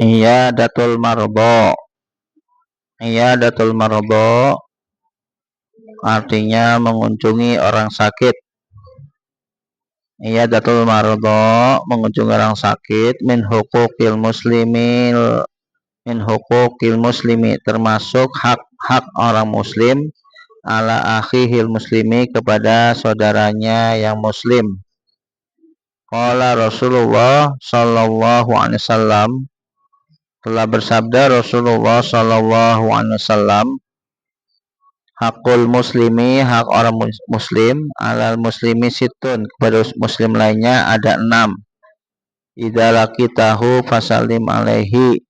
Iyadatul marbo. Iyadatul marbo artinya mengunjungi orang sakit. Iyadatul marbo mengunjungi orang sakit min hukukil muslimi termasuk hak-hak orang muslim ala akhihil muslimi kepada saudaranya yang muslim. Qala Rasulullah sallallahu alaihi wasallam, telah bersabda Rasulullah sallallahu alaihi wasallam, hakul muslimi, hak orang muslim alal muslimi situn, kepada muslim lainnya ada 6. Idza laqitahu fasallim alaihi,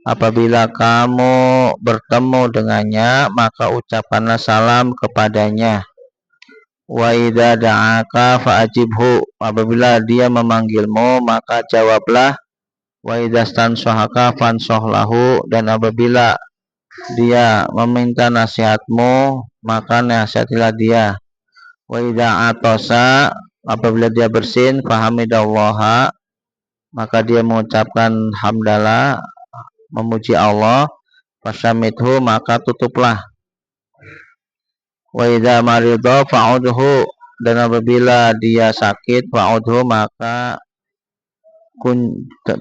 apabila kamu bertemu dengannya maka ucapkanlah salam kepadanya. Wa idza da'aka fa'ajibhu, apabila dia memanggilmu maka jawablah. Wa idza stansahaka fansahlahu, dan apabila dia meminta nasihatmu maka nasihatilah dia. Wa idza atasa, apabila dia bersin, fahamidallaha, maka dia mengucapkan hamdalah, memuji Allah. Fasyamithu, maka tutuplah. Wa idza marida fa'udhu, dan apabila dia sakit, fa'udhu, maka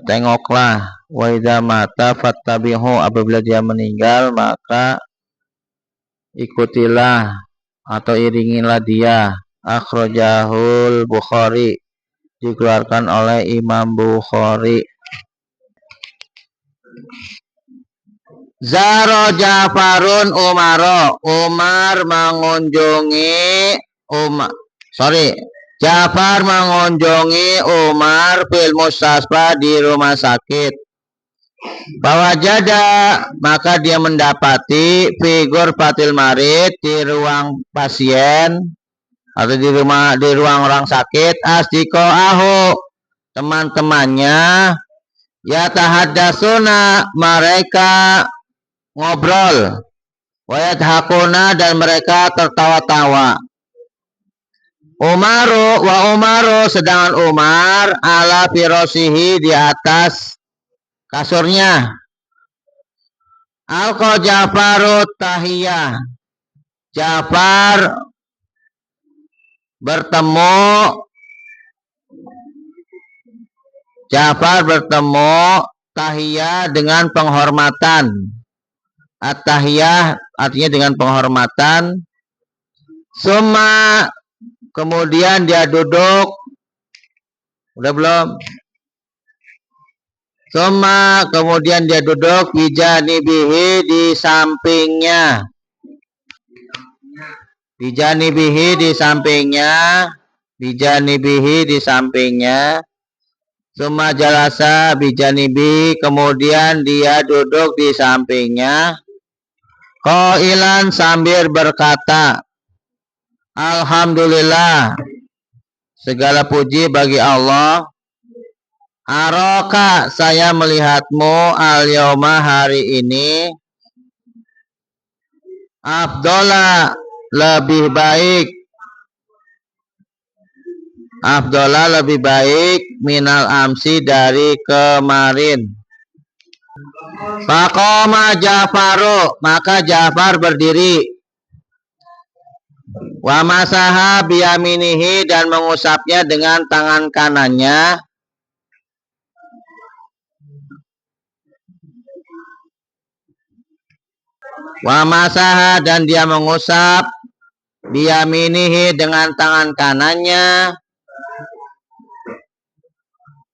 tengoklah. Wa idza mata fattabihu, apabila dia meninggal maka ikutilah atau iringilah dia. Akhrajahul Bukhari, dikeluarkan oleh Imam Bukhari. Zaro Ja'farun Umaro, Umar mengunjungi Ja'far mengunjungi Umar fil mustasfa, di rumah sakit. Fawajada, maka dia mendapati figur fatil marid, di ruang pasien atau di ruang orang sakit, asdiqoahu, teman-temannya, yatahaddasuna, mereka ngobrol, wayadhakuna, dan mereka tertawa-tawa. Umaru, sedangkan Umar ala firosihi, di atas kasurnya. Alqa Ja'faru tahiyah, Ja'far bertemu tahiyah dengan penghormatan. At-tahiyah artinya dengan penghormatan. Summa, kemudian dia duduk. Udah belum? Summa, kemudian dia duduk bijanibihi, di sampingnya. Bijanibihi, di sampingnya. Summa jalasa bijanibi, kemudian dia duduk di sampingnya. Qailan, sambil berkata, alhamdulillah, segala puji bagi Allah. Araka, saya melihatmu, al-yauma, hari ini, afdola, lebih baik, minal amsi, dari kemarin. Faqama Ja'faru, maka Ja'far berdiri. Wa masaha biyaminihi, dan mengusapnya dengan tangan kanannya. Wa masaha, dan dia mengusap biyaminihi, dengan tangan kanannya.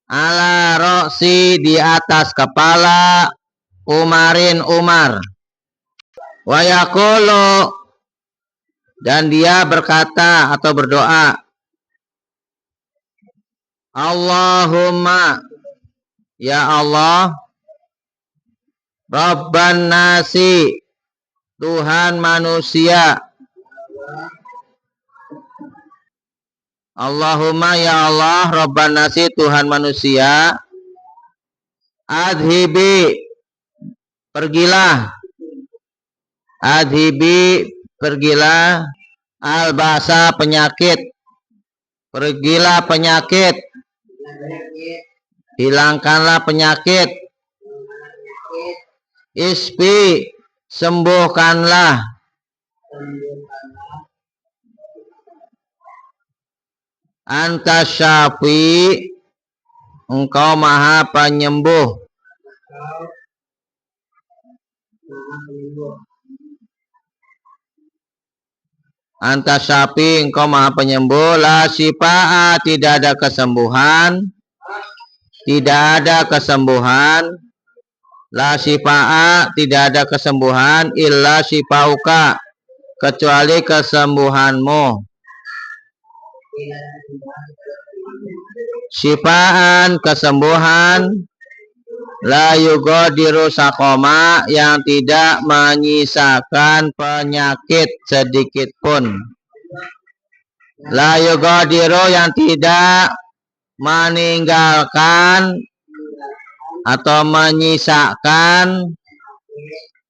Ala roksi, di atas kepala Umar. Wa yaqulu, dan dia berkata atau berdoa, Allahumma, ya Allah, Rabban nasi, Tuhan manusia. Allahumma, ya Allah, Rabban nasi, Tuhan manusia. Adhibi, pergilah. Albasa, penyakit. Pergilah penyakit. Hilangkanlah penyakit. Ispi, sembuhkanlah. Anta syafi, engkau maha penyembuh. Anta syafi, engkau maha penyembuh. La syifa'a, tidak ada kesembuhan. Tidak ada kesembuhan. La syifa'a, tidak ada kesembuhan. Illa syifauka, kecuali kesembuhanmu. Syifaan, kesembuhan. La yugadiru sakoma, yang tidak menyisakan penyakit sedikit pun. La yugadiru, yang tidak meninggalkan atau menyisakan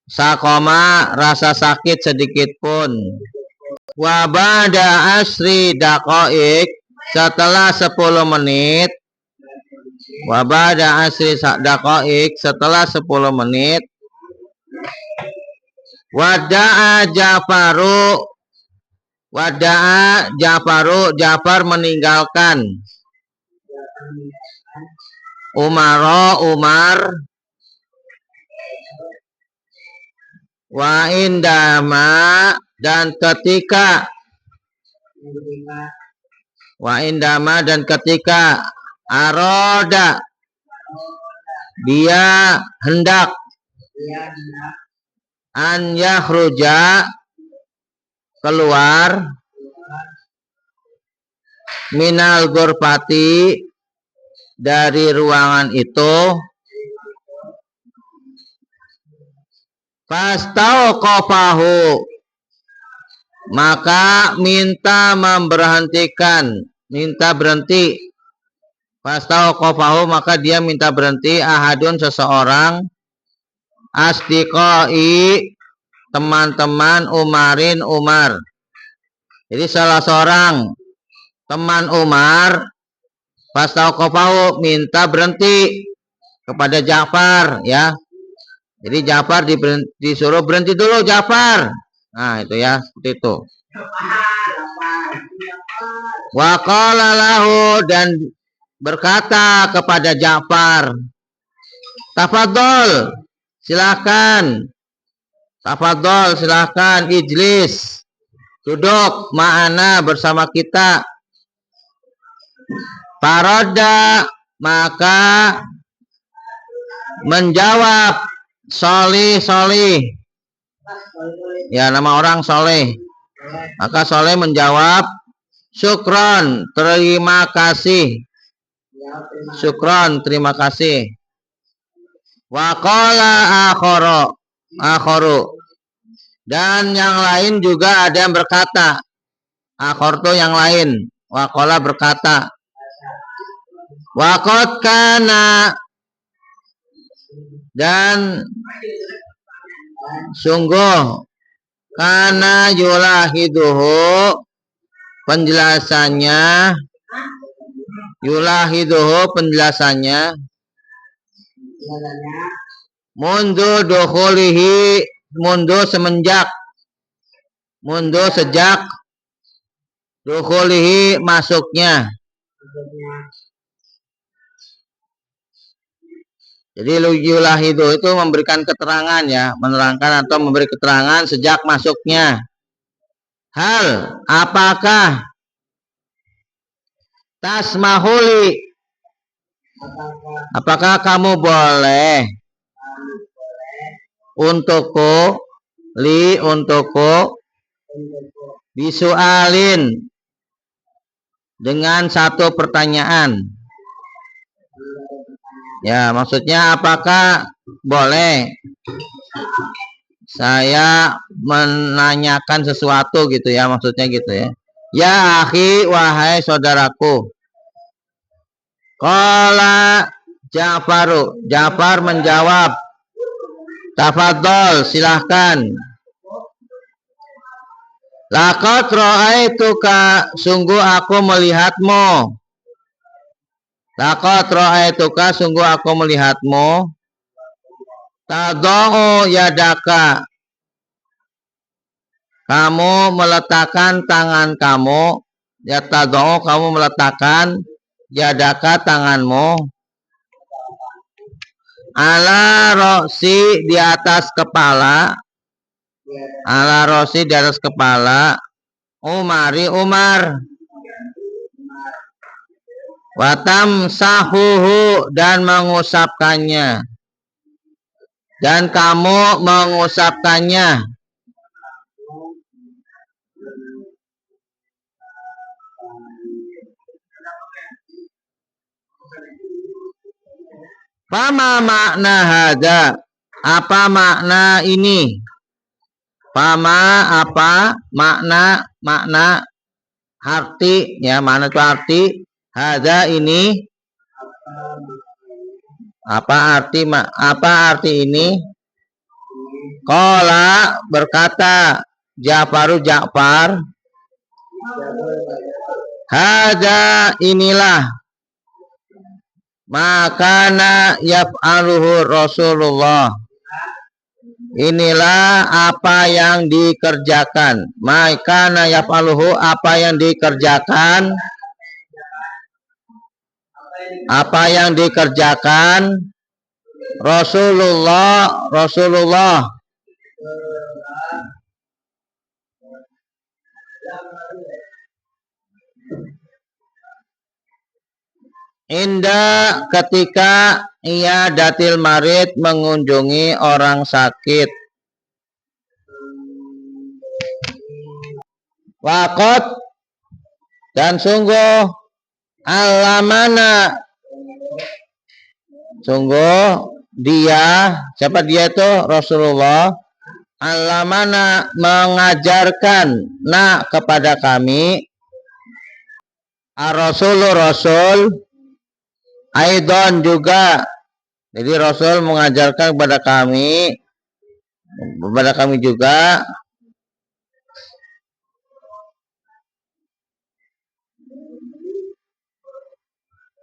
sakoma, rasa sakit sedikit pun. Wa ba'da asri daqaik, setelah 10 menit. Wa ba'da asri daqaik, setelah 10 menit. Wada'a Jafaru, wada'a Jafaru, Jafar meninggalkan. Umar. Wa indama, dan ketika. Wa indama, dan ketika. Aroda, dia hendak. An yakhruja, keluar. Minal ghurfati, dari ruangan itu. Fastauqafahu, maka minta memberhentikan, minta berhenti. Fastauqafahu, maka dia minta berhenti. Ahadun, seseorang. Asdiqai, teman-teman. Umarin, Umar. Jadi salah seorang teman Umar. Fastauqafahu, minta berhenti kepada Ja'far, ya. Jadi Ja'far disuruh berhenti dulu, Ja'far. Nah, itu ya, seperti itu. Wa qala lahu, dan berkata kepada Ja'far, tafadhol, silakan. Tafadhol, silakan. Ijlis, duduk. Ma'ana, bersama kita. Faradda, maka menjawab Solih, ya, nama orang Soleh. Maka Soleh menjawab, syukron, terima kasih. Syukron, terima kasih. Wa qala akharu, dan yang lain juga ada yang berkata. Akhor itu yang lain. Wa qala, berkata. Wa qad kana, dan sungguh. Kana yulahiduhu, penjelasannya. Yulahiduhu, penjelasannya. Mundu dukhulihi, mundu semenjak. Mundu sejak. Dukhulihi, masuknya. Jadi yulahidu itu memberikan keterangan, ya, menerangkan atau memberi keterangan sejak masuknya. Hal, apakah tasmahuli, apakah kamu boleh untukku, untukku, bisualin, dengan satu pertanyaan. Ya, maksudnya apakah boleh saya menanyakan sesuatu, gitu ya, maksudnya gitu ya. Ya akhi, wahai saudaraku. Qala Ja'faru, Ja'far menjawab, tafadhol, silahkan. Laqad ra'aituka, sungguh aku melihatmu. Laqad ra'aituka, sungguh aku melihatmu. Tadau yadaka, kamu meletakkan tangan kamu. Ya tadau, kamu meletakkan yadaka, tanganmu. Ala rosi, di atas kepala. Ala rosi, di atas kepala. Umari, Umar. Watam sahuhu, dan mengusapkannya. Dan kamu mengusapkannya. Fama makna hada, apa makna ini? Fama apa makna arti, ya, mana itu arti? Hada ini, apa arti ini? Qala, berkata Ja'far, hada, inilah makana yaf'aluhu Rasulullah, inilah apa yang dikerjakan. Makana yaf'aluhu, apa yang dikerjakan, apa yang dikerjakan Rasulullah. Indah, ketika ia datil marid, mengunjungi orang sakit. Waqat, dan sungguh alamana, sungguh dia, siapa dia itu? Rasulullah. Alamana, mengajarkan kepada kami. Rasul Aidon, juga. Jadi Rasul mengajarkan kepada kami juga.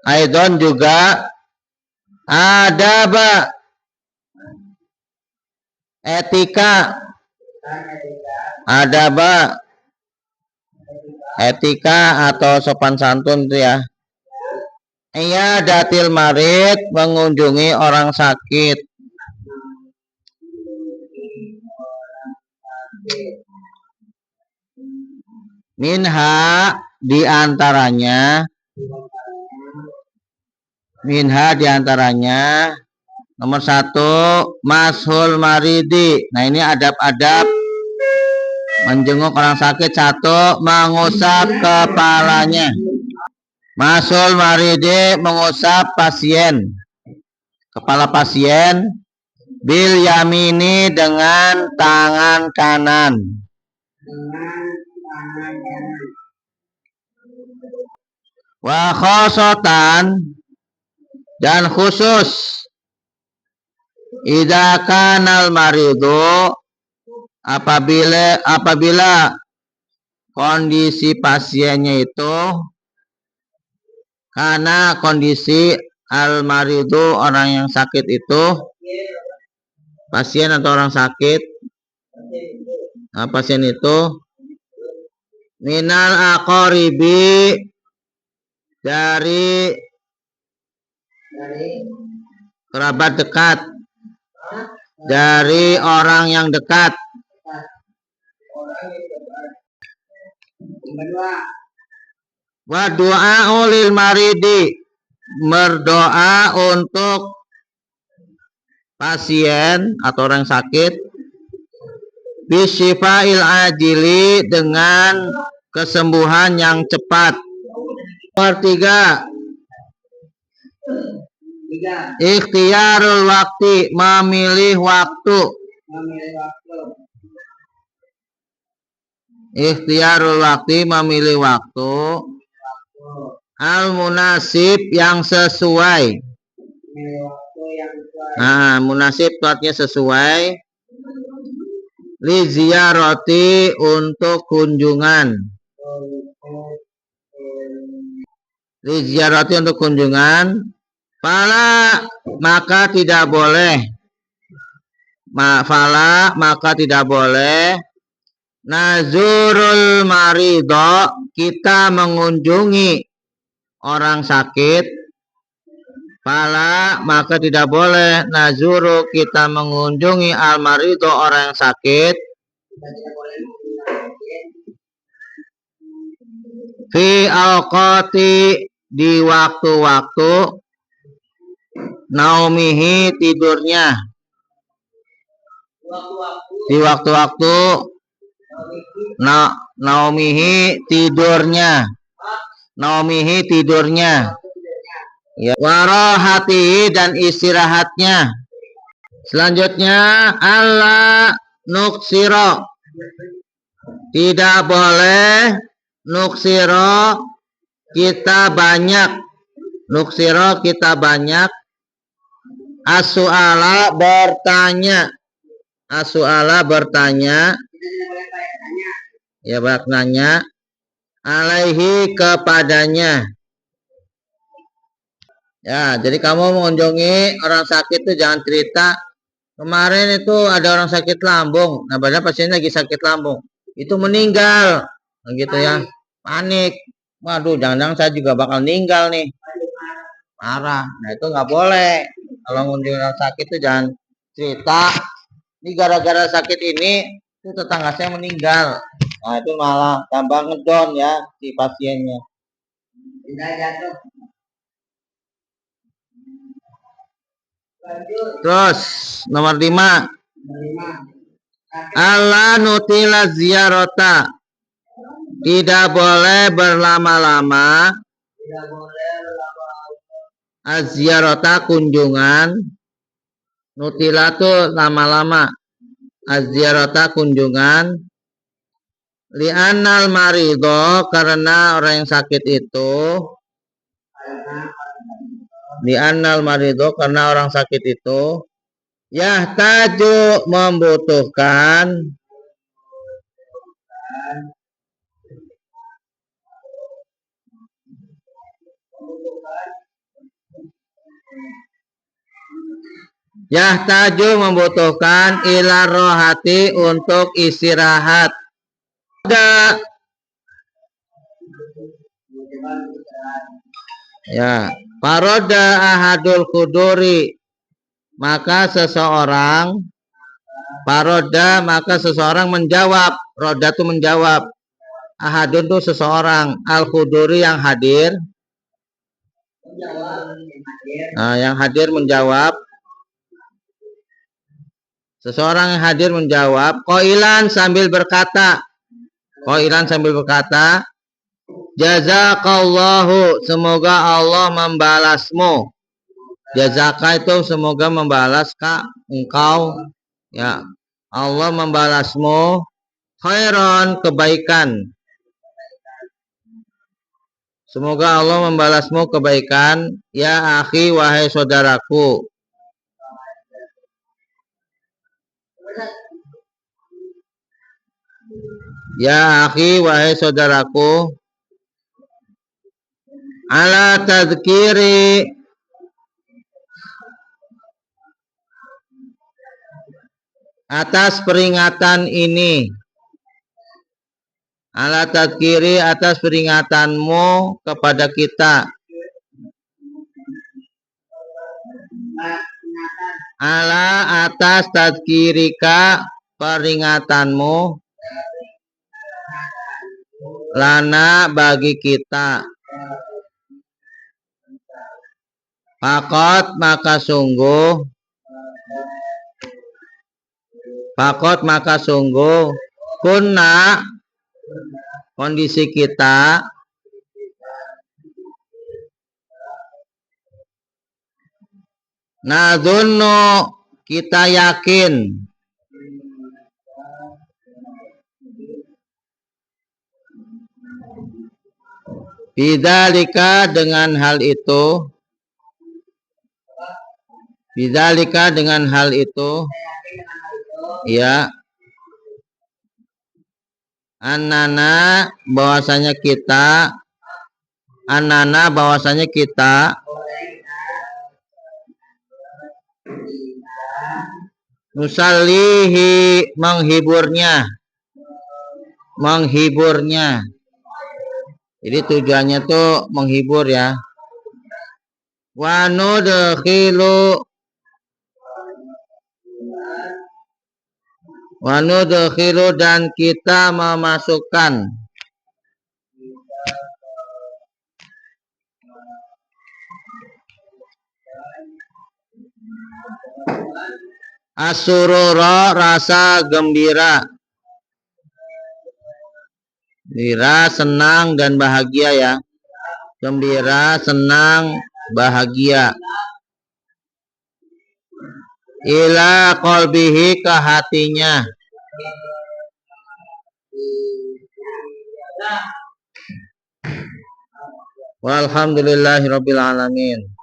Aidon, juga. Adaba, etika. Adaba, etika atau sopan santun itu ya. Ia datil marid, mengunjungi orang sakit. Minha, diantaranya. Nomor 1, mashul maridi. Nah, ini adab-adab menjenguk orang sakit. 1, mengusap kepalanya. Mashul maridi, mengusap pasien, kepala pasien. Bil yamini, dengan tangan kanan. Wa khosotan, dan khusus. Idza kanal maridu, apabila kondisi pasiennya itu, karena kondisi al-maridu, orang yang sakit itu, pasien atau orang sakit, pasien itu, minal aqoribi, dari kerabat dekat, dari orang yang dekat. Wa du'a lil maridi, berdoa untuk pasien atau orang sakit. Bisyifail ajili, dengan kesembuhan yang cepat. Nomor 3, ikhtiyarul waktu, memilih waktu. Ikhtiyarul waktu, memilih waktu. Al-munasib, yang sesuai. Nah, munasib itu artinya sesuai. Li ziyarati, untuk kunjungan. Li ziyarati, untuk kunjungan. Fala, maka tidak boleh. Fala maka tidak boleh nazurul marido kita mengunjungi orang sakit. Fala maka tidak boleh nazuru kita mengunjungi al marido orang yang sakit. Fi alqati di waktu-waktu naumihi tidurnya. Di waktu-waktu naumihi tidurnya. Naumihi tidurnya. Ya, warahati dan istirahatnya. Selanjutnya alla nuksiro. Tidak boleh nuksiro kita banyak. Nuksiro kita banyak. As-su'ala bertanya. As-su'ala bertanya. Ya, bertanya. Alaihi kepadanya. Ya, jadi kamu mengunjungi orang sakit itu jangan cerita kemarin itu ada orang sakit lambung. Nah, padahal pasiennya lagi sakit lambung. Itu meninggal. Nah, gitu ya. Panik. Waduh, jangan-jangan saya juga bakal meninggal nih. Marah. Nah, itu nggak boleh. Kalau mengunjungi orang sakit itu jangan cerita. Ini gara-gara sakit ini itu tetangga saya meninggal. Nah, itu malah tambah ngedon ya si pasiennya. Tidak jatuh. Terus nomor 5 ala nutila ziyarota tidak boleh berlama-lama aziyarota kunjungan nutila tuh lama-lama aziyarota kunjungan li'anal marido karena orang yang sakit itu li'annal marido karena orang sakit itu yahtaju membutuhkan yahtaju membutuhkan ila rohati untuk istirahat. Ya, paroda ahadul kuduri maka seseorang paroda maka seseorang menjawab. Roda itu menjawab. Ahadun itu seseorang. Al kuduri yang hadir. Nah, yang hadir menjawab. Seseorang yang hadir menjawab. Qailan sambil berkata. Qailan sambil berkata. Jazakallahu semoga Allah membalasmu. Jazaka itu semoga membalas kak engkau ya Allah membalasmu khairan kebaikan. Semoga Allah membalasmu kebaikan ya akhi wahai saudaraku. Ya akhi wahai saudaraku. Ala tadhkiri atas peringatan ini. Ala tadhkiri atas peringatanmu kepada kita. Ala atas tadhkirika peringatanmu lana bagi kita. Fakot maka sungguh Fakot maka sungguh kunna kondisi kita nadhunnu kita yakin bidzalika dengan hal itu bidzalika dengan hal itu ya annana bahwasanya kita Nusallihi menghiburnya. Menghiburnya. Jadi tujuannya tuh menghibur ya. Wa nudkhilu dan kita memasukkan asurura rasa gembira. Gembira, senang dan bahagia ya. Gembira, senang, bahagia. Ila qalbihi ke hatinya. Walhamdulillahirabbil alamin.